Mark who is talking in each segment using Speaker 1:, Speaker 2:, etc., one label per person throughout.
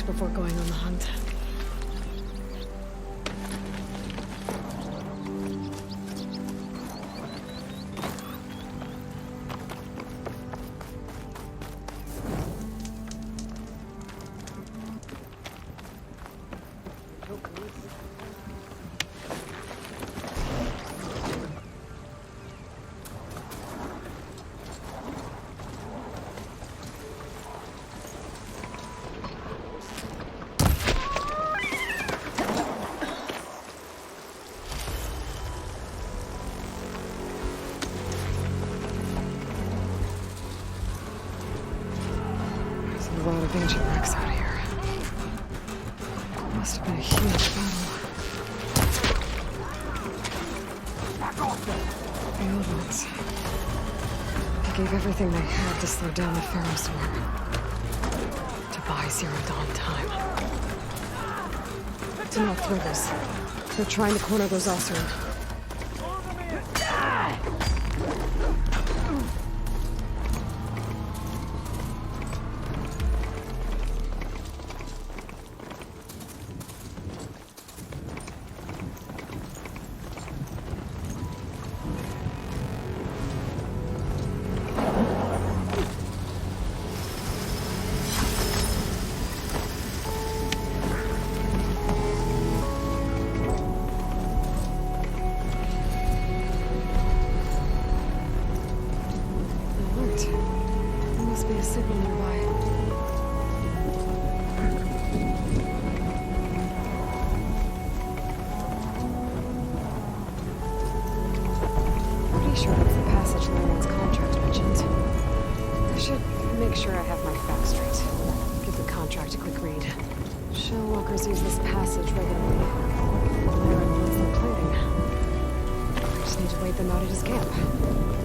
Speaker 1: rest before going on the hunt. A lot of ancient wrecks out here. Must have been a huge battle. The old ones. They gave everything they had to slow down the Pharaoh swarm. To buy Zero Dawn time. Do not throw this. They're trying to corner those Osirian. Signal nearby. Pretty sure that's the passage Lennon's contract mentioned. I should make sure I have my facts straight. Give the contract a quick read. Shell walkers use this passage regularly. Lennon wants them plating. I just need to wait them out at his camp.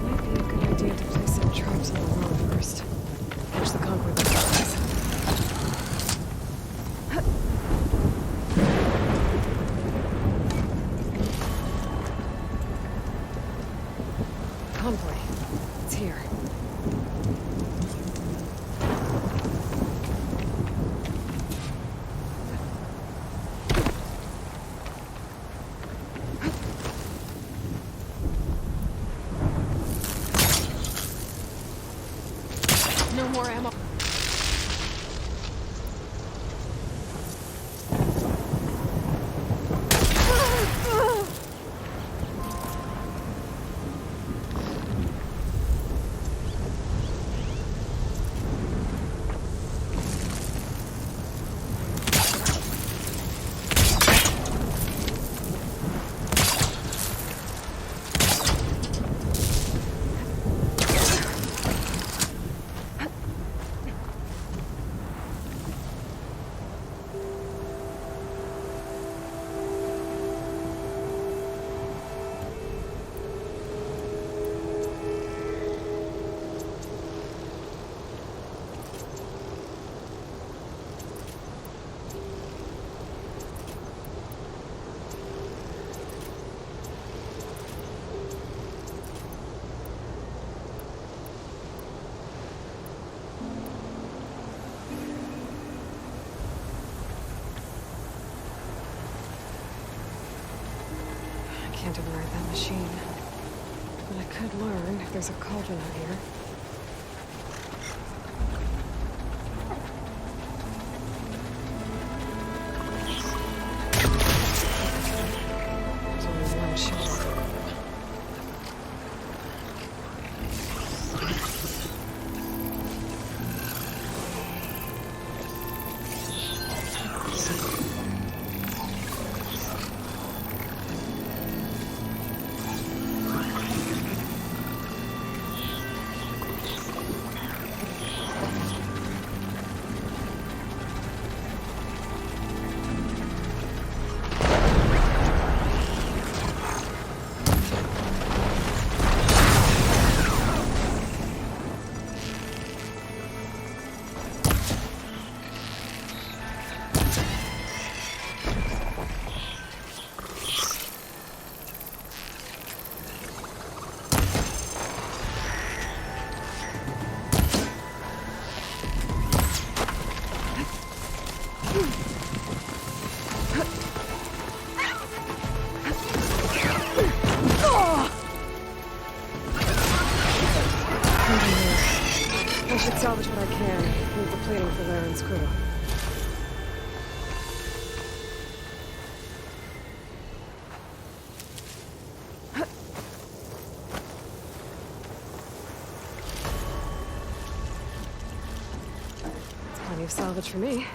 Speaker 1: Might be a good idea to place some traps on the road first. Catch the convoy with guys. Convoy. It's here. No more ammo. I can't override that machine. But I could learn if there's a cauldron out here. There's only one shell. should salvage what I can. Leave the plating for Laren's crew. That's plenty of salvage for me.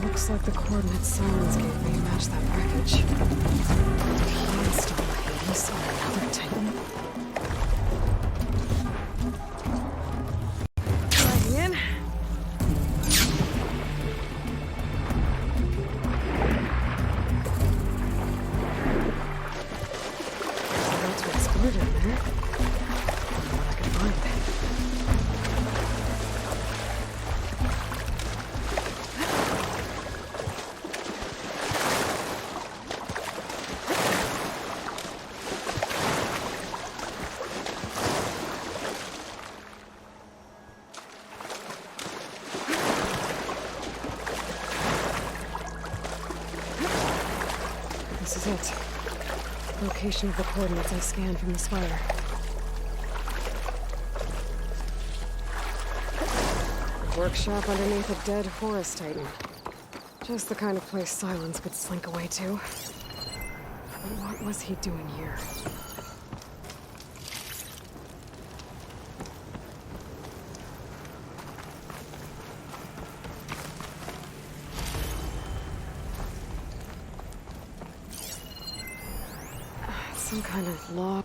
Speaker 1: Looks like the coordinates Silence gave me match that wreckage. Did he install Hades on another Titan? Dragging in. There's a lot to explode in there. I don't know what I can find. This is it. Location of the coordinates I scanned from the Spire. Workshop underneath a dead forest titan. Just the kind of place Silence would slink away to. But what was he doing here? Some kind of law.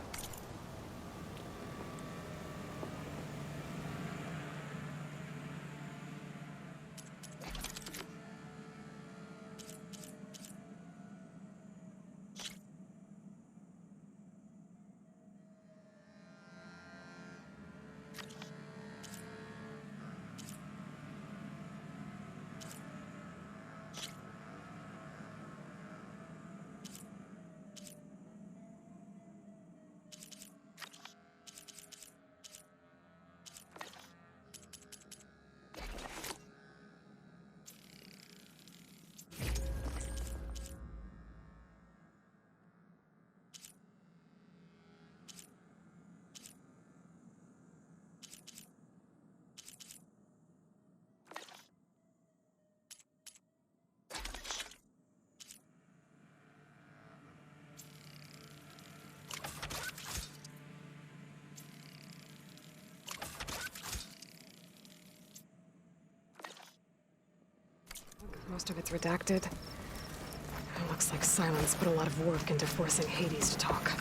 Speaker 1: Most of it's redacted. It looks like Silence put a lot of work into forcing Hades to talk.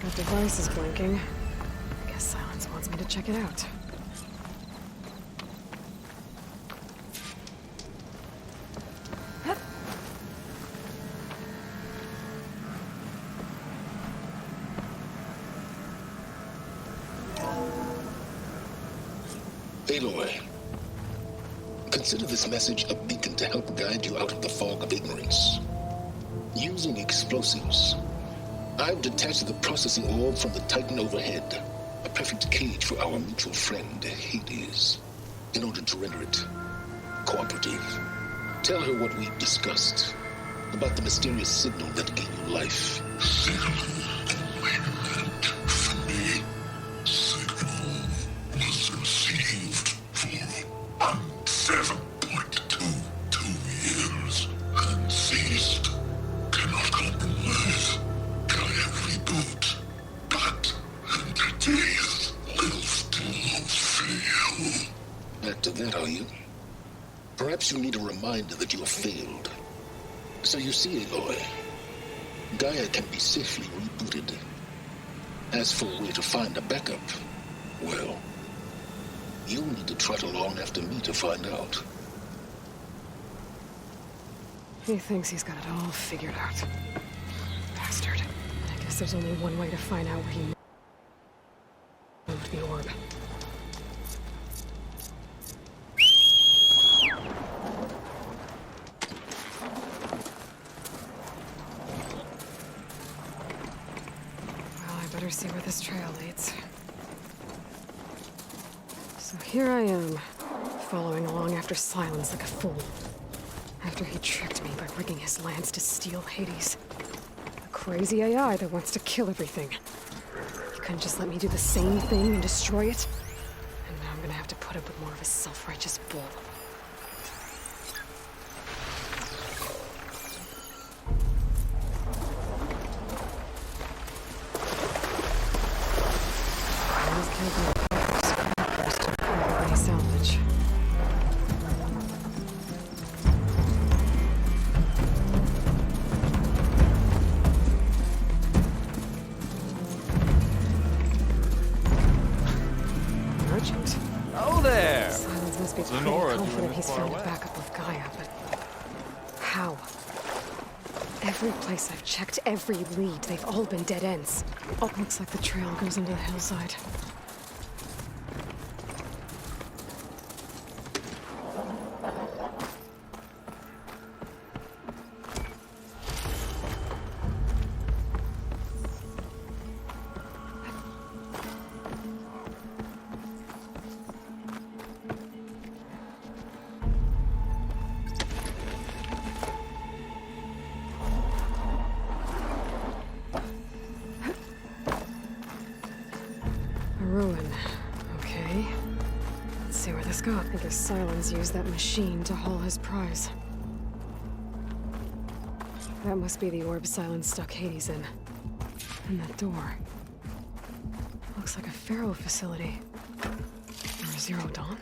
Speaker 1: That device is blinking. I guess Silence wants me to check it out.
Speaker 2: Aloy, consider this message a beacon to help guide you out of the fog of ignorance. Using explosives, I've detached the processing orb from the Titan overhead, a perfect cage for our mutual friend, Hades, in order to render it cooperative. Tell her what we've discussed about the mysterious signal that gave you life. Perhaps you need a reminder that you have failed. So you see, Aloy, Gaia can be safely rebooted. As for a way to find a backup, Well, you'll need to trot along after me to find out.
Speaker 1: He thinks he's got it all figured out. Bastard. I guess there's only one way to find out where he moved the orb. Well, I better see where this trail leads. So here I am, following along after Silence like a fool. After he tricked me by rigging his lance to steal Hades. A crazy AI that wants to kill everything. You couldn't just let me do the same thing and destroy it? And now I'm gonna have to put up with more of his self-righteous bull. Those kids are probably salvage.
Speaker 3: Oh there!
Speaker 1: Silence must be pretty
Speaker 3: Lenora doing
Speaker 1: confident
Speaker 3: this
Speaker 1: he's
Speaker 3: far
Speaker 1: found a
Speaker 3: away.
Speaker 1: backup of Gaia, but how? Every place I've checked, every lead, they've all been dead ends. Oh, looks like the trail goes into the hillside. A ruin. Okay. Let's see where this goes. I guess Silence used that machine to haul his prize. That must be the orb Silence stuck Hades in. And that door. Looks like a Pharaoh facility. Or a Zero Dawn?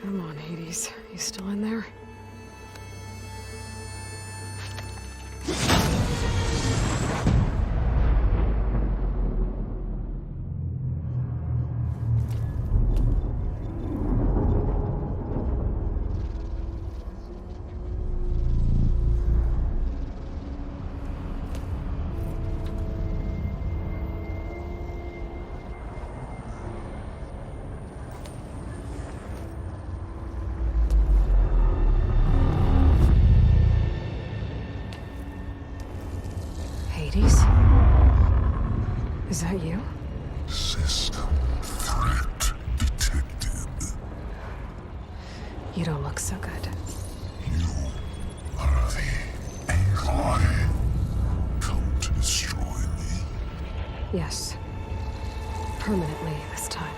Speaker 1: Come on, Hades. You still in there? Hades? Is that you?
Speaker 4: System threat detected.
Speaker 1: You don't look so good.
Speaker 4: You are the AI come to destroy me.
Speaker 1: Yes. Permanently this time.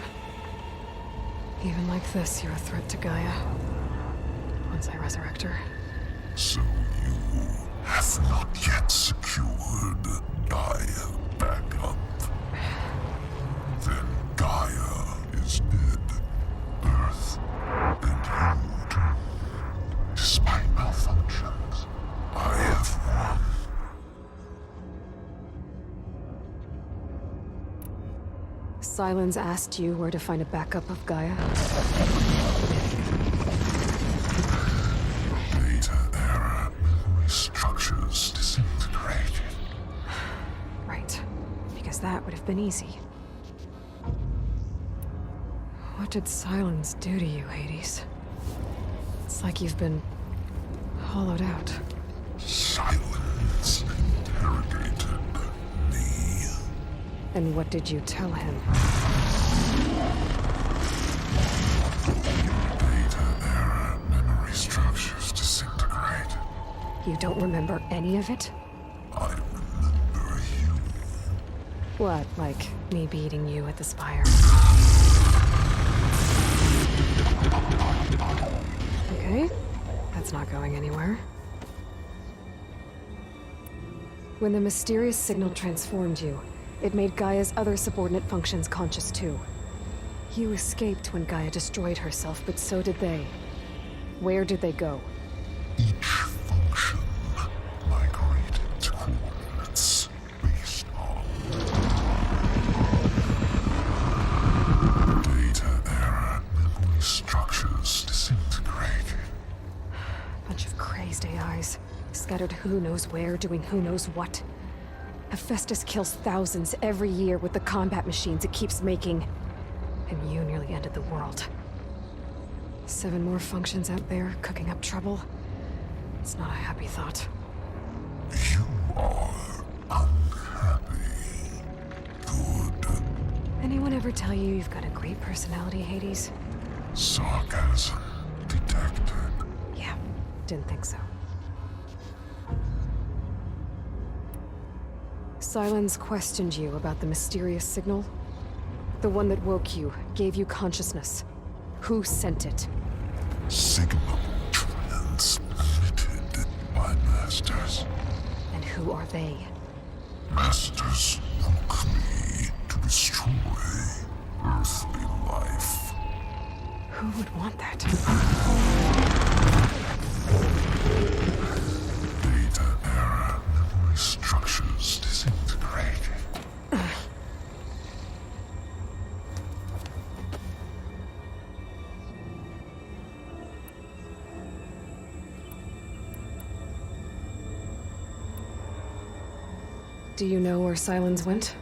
Speaker 1: Even like this, you're a threat to Gaia. Once I resurrect her.
Speaker 4: So you have not yet secured Gaia back up. Then Gaia is dead. Earth and you too. Despite malfunctions, I have won.
Speaker 1: Silence asked you where to find a backup of Gaia?
Speaker 4: Data error, memory structures disintegrated.
Speaker 1: Right. Because that would have been easy. What did Silence do to you, Hades? It's like you've been hollowed out.
Speaker 4: Silence interrogated me.
Speaker 1: And what did you tell him?
Speaker 4: Data error, memory structures disintegrate.
Speaker 1: You don't remember any of it?
Speaker 4: I remember you.
Speaker 1: What, like me beating you at the Spire? Okay, that's not going anywhere. When the mysterious signal transformed you, it made Gaia's other subordinate functions conscious too. You escaped when Gaia destroyed herself, but so did they. Where did they go?
Speaker 4: Each function migrated to coordinates based on data error, memory structures disintegrated.
Speaker 1: Bunch of crazed AIs, scattered who knows where, doing who knows what. Hephaestus kills thousands every year with the combat machines it keeps making. And you nearly ended the world. 7 more functions out there, cooking up trouble. It's not a happy thought.
Speaker 4: You are unhappy. Good.
Speaker 1: Anyone ever tell you you've got a great personality, Hades?
Speaker 4: Sarcasm detected.
Speaker 1: Yeah, didn't think so. Silence questioned you about the mysterious signal. The one that woke you, gave you consciousness. Who sent it?
Speaker 4: Signal transmitted by masters.
Speaker 1: And who are they?
Speaker 4: Masters woke me to destroy earthly life.
Speaker 1: Who would want that?
Speaker 4: Data error, memory structures disintegrated.
Speaker 1: Do you know where Silence went?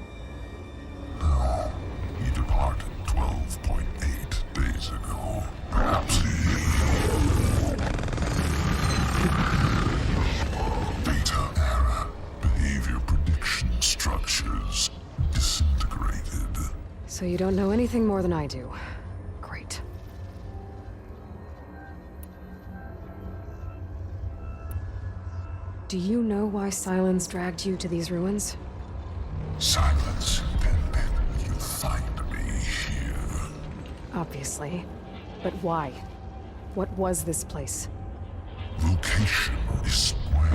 Speaker 4: No, he departed 12.8 days ago. Perhaps data error, behavior prediction structures disintegrated.
Speaker 1: So you don't know anything more than I do. Great. Do you know why Silence dragged you to these ruins?
Speaker 4: Silence intended you find me here.
Speaker 1: Obviously. But why? What was this place?
Speaker 4: Location is square.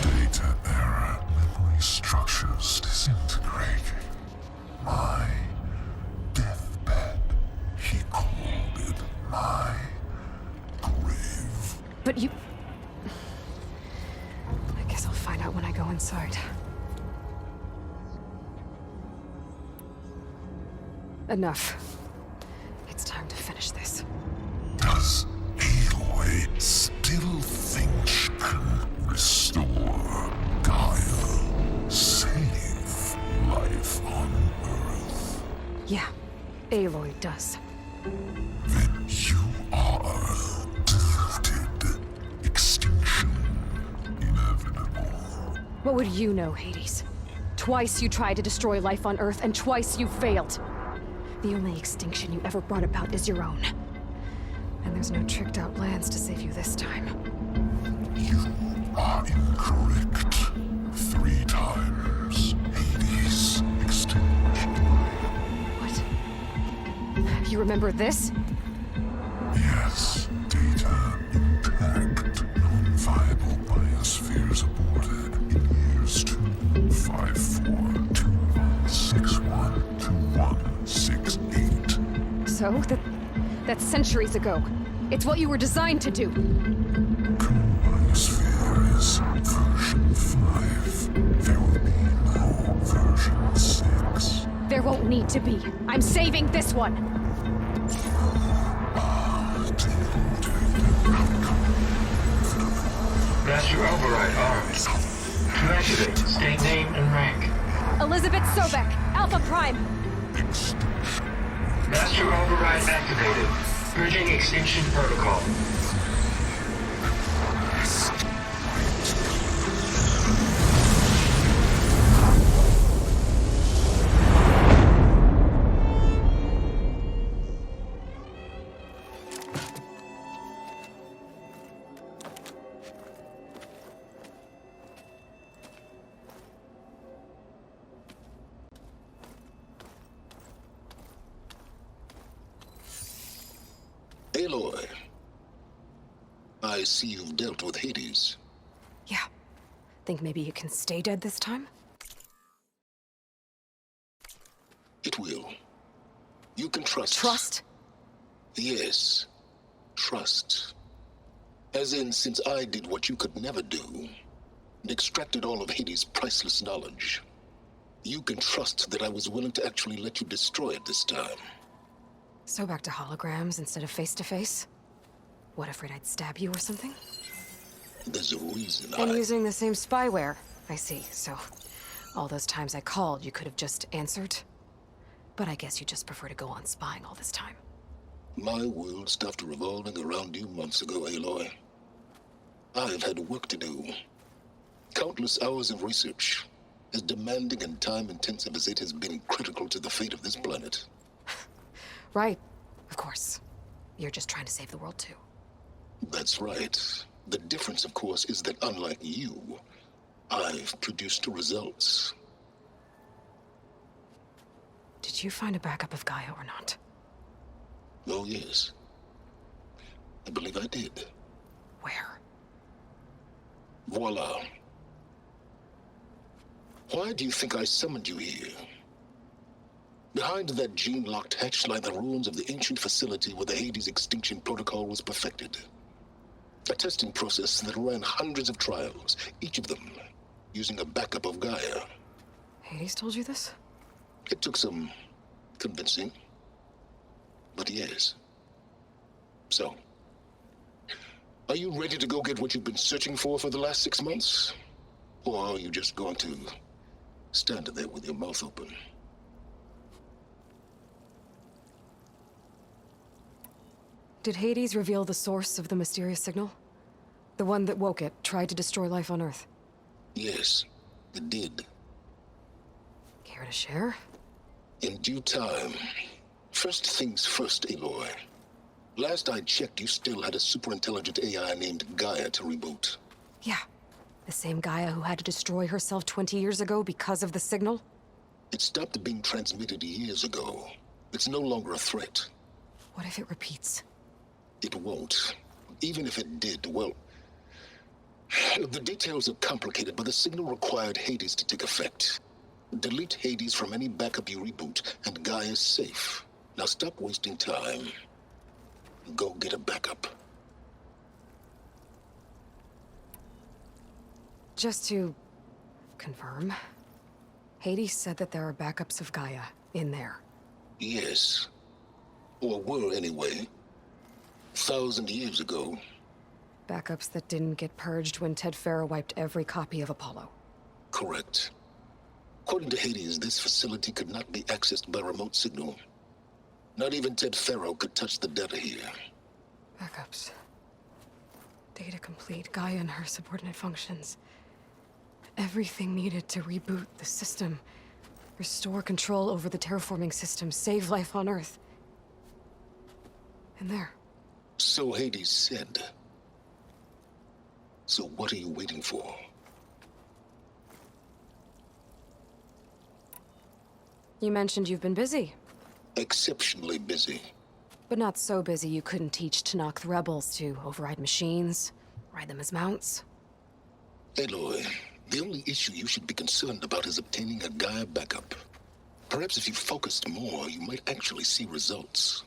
Speaker 4: Data error, memory structures disintegrated. My deathbed, he called it my grave.
Speaker 1: But you... I guess I'll find out when I go inside. Enough. It's time to finish this.
Speaker 4: Does Aloy still think she can restore Gaia, save life on Earth?
Speaker 1: Yeah, Aloy does.
Speaker 4: Then you are deluded. Extinction inevitable.
Speaker 1: What would you know, Hades? Twice you tried to destroy life on Earth, and twice you failed. The only extinction you ever brought about is your own. And there's no tricked-out plans to save you this time.
Speaker 4: You are incorrect. 3 times. Hades extinction.
Speaker 1: What? You remember this?
Speaker 4: Yes, data intact. Non-viable biospheres aborted in years 254, 2161, 2168.
Speaker 1: So? That's centuries ago. It's what you were designed to do.
Speaker 4: Biosphere is version 5. There will be no version 6.
Speaker 1: There won't need to be. I'm saving this one.
Speaker 3: Master override armed. To activate, state name and rank.
Speaker 1: Elizabeth Sobek, Alpha Prime.
Speaker 3: Master override activated. Purging extinction protocol.
Speaker 2: Aloy, I see you've dealt with Hades.
Speaker 1: Yeah. Think maybe you can stay dead this time?
Speaker 2: It will. You can trust.
Speaker 1: Trust?
Speaker 2: Yes. Trust. As in, since I did what you could never do, and extracted all of Hades' priceless knowledge, you can trust that I was willing to actually let you destroy it this time.
Speaker 1: So back to holograms instead of face-to-face? What, afraid I'd stab you or something?
Speaker 2: There's a reason
Speaker 1: And using the same spyware. I see, so all those times I called, you could have just answered? But I guess you just prefer to go on spying all this time.
Speaker 2: My world stopped revolving around you months ago, Aloy. I've had work to do. Countless hours of research, as demanding and time-intensive as it has been critical to the fate of this planet.
Speaker 1: Right, of course. You're just trying to save the world too.
Speaker 2: That's right. The difference, of course, is that unlike you, I've produced results.
Speaker 1: Did you find a backup of Gaia or not?
Speaker 2: Oh, yes. I believe I did.
Speaker 1: Where?
Speaker 2: Voila. Why do you think I summoned you here? Behind that gene-locked hatch lie the ruins of the ancient facility where the Hades extinction protocol was perfected. A testing process that ran hundreds of trials, each of them using a backup of Gaia.
Speaker 1: Hades told you this?
Speaker 2: It took some convincing, but yes. So, are you ready to go get what you've been searching for the last 6 months? Or are you just going to stand there with your mouth open?
Speaker 1: Did Hades reveal the source of the mysterious signal? The one that woke it, tried to destroy life on Earth?
Speaker 2: Yes, it did.
Speaker 1: Care to share?
Speaker 2: In due time. First things first, Aloy. Last I checked, you still had a superintelligent AI named Gaia to reboot.
Speaker 1: Yeah. The same Gaia who had to destroy herself 20 years ago because of the signal?
Speaker 2: It stopped being transmitted years ago. It's no longer a threat.
Speaker 1: What if it repeats?
Speaker 2: It won't. Even if it did, well... The details are complicated, but the signal required Hades to take effect. Delete Hades from any backup you reboot, and Gaia's safe. Now stop wasting time. Go get a backup.
Speaker 1: Just to confirm, Hades said that there are backups of Gaia in there.
Speaker 2: Yes. Or were, anyway. 1,000 years ago.
Speaker 1: Backups that didn't get purged when Ted Farrow wiped every copy of Apollo.
Speaker 2: Correct. According to Hades, this facility could not be accessed by remote signal. Not even Ted Farrow could touch the data here.
Speaker 1: Backups. Data complete, Gaia and her subordinate functions. Everything needed to reboot the system. Restore control over the terraforming system, save life on Earth. And there.
Speaker 2: So Hades said. So what are you waiting for?
Speaker 1: You mentioned you've been busy.
Speaker 2: Exceptionally busy.
Speaker 1: But not so busy you couldn't teach Tanakh the rebels to override machines, ride them as mounts.
Speaker 2: Aloy, the only issue you should be concerned about is obtaining a Gaia backup. Perhaps if you focused more, you might actually see results.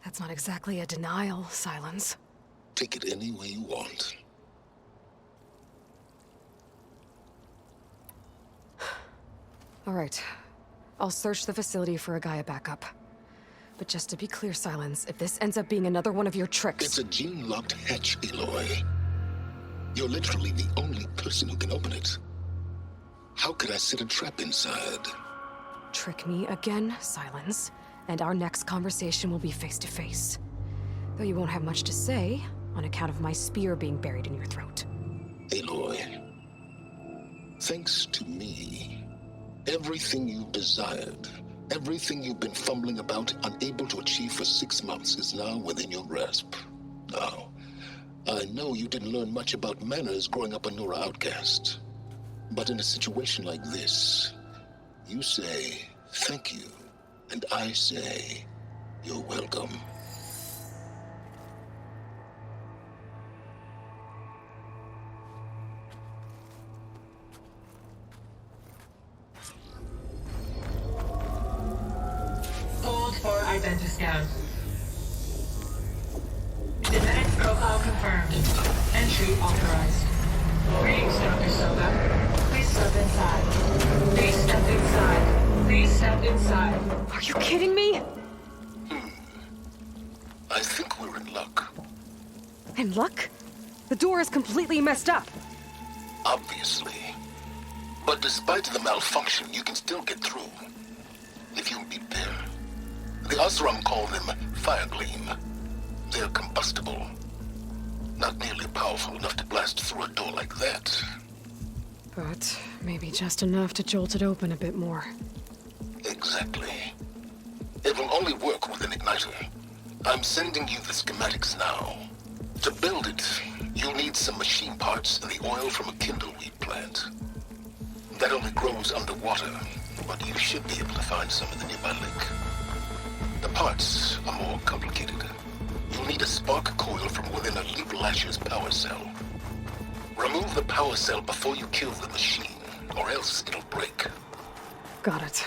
Speaker 1: That's not exactly a denial, Silence.
Speaker 2: Take it any way you want.
Speaker 1: All right. I'll search the facility for a Gaia backup. But just to be clear, Silence, if this ends up being another one of your tricks...
Speaker 2: It's a gene-locked hatch, Aloy. You're literally the only person who can open it. How could I set a trap inside?
Speaker 1: Trick me again, Silence, and our next conversation will be face-to-face. Though you won't have much to say, on account of my spear being buried in your throat.
Speaker 2: Aloy, thanks to me, everything you desired, everything you've been fumbling about, unable to achieve for 6 months, is now within your grasp. Now, I know you didn't learn much about manners growing up a Nora outcast. But in a situation like this, you say, thank you, and I say, you're welcome.
Speaker 3: Hold for identiscan. Profile confirmed. Entry authorized. Greetings, Dr. Soga. Please step inside. Please step inside. Please step inside.
Speaker 1: Are you kidding me?
Speaker 2: I think we're in luck.
Speaker 1: In luck? The door is completely messed up.
Speaker 2: Obviously. But despite the malfunction, you can still get through. If you'll be there. The Osram call them Firegleam. They're combustible. Not nearly powerful enough to blast through a door like that.
Speaker 1: But maybe just enough to jolt it open a bit more.
Speaker 2: Exactly. It will only work with an igniter. I'm sending you the schematics now. To build it, you'll need some machine parts and the oil from a kindleweed plant. That only grows underwater, but you should be able to find some in the nearby lake. The parts are more complicated. You'll need a spark coil from within a Leap Lasher's power cell. Remove the power cell before you kill the machine, or else it'll break.
Speaker 1: Got it.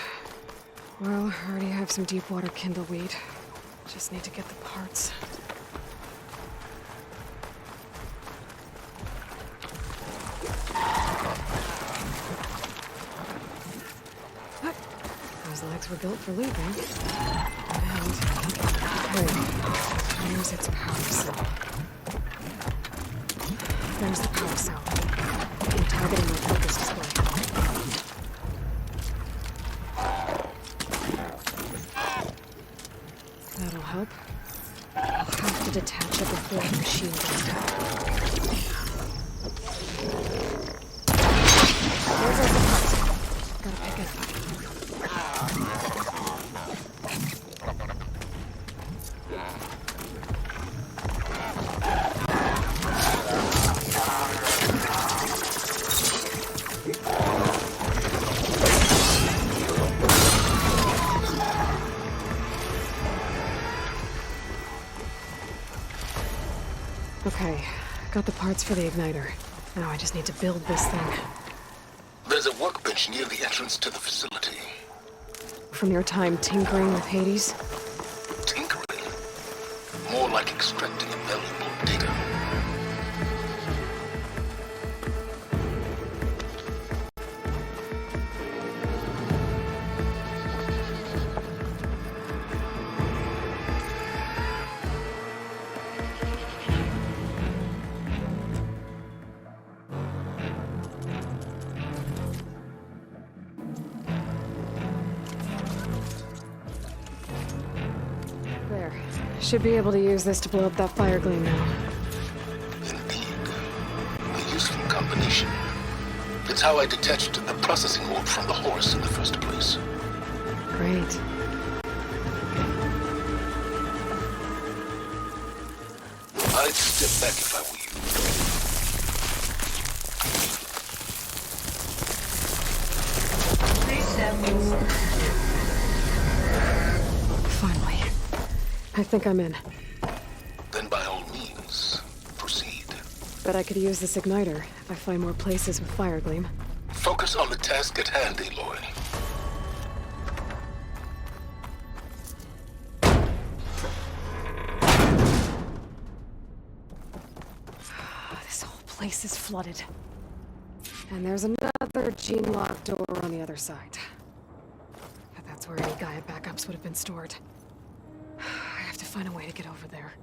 Speaker 1: Well, I already have some deep water kindleweed. Just need to get the parts. Those legs were built for leaping. And... okay. Here's its power cell. There's the power cell. I'm targeting my focus display. That'll help. I'll have to detach it before the machine gets down. There's our parts. Gotta pick it up. Okay, got the parts for the igniter. Now I just need to build this thing.
Speaker 2: There's a workbench near the entrance to the facility.
Speaker 1: From your time tinkering with Hades?
Speaker 2: Tinkering? More like extracting valuable data.
Speaker 1: There. Should be able to use this to blow up that fire gleam now.
Speaker 2: Indeed. A useful combination. It's how I detached the processing orb from the horse in the first place.
Speaker 1: Great.
Speaker 2: I'd step back if I were you.
Speaker 3: Please step inside.
Speaker 1: Finally. I think I'm in.
Speaker 2: Then by all means, proceed.
Speaker 1: Bet I could use this igniter if I find more places with fire gleam.
Speaker 2: Focus on the task at hand, Aloy.
Speaker 1: This whole place is flooded. And there's another gene-locked door on the other side. But that's where any Gaia backups would have been stored. I have to find a way to get over there.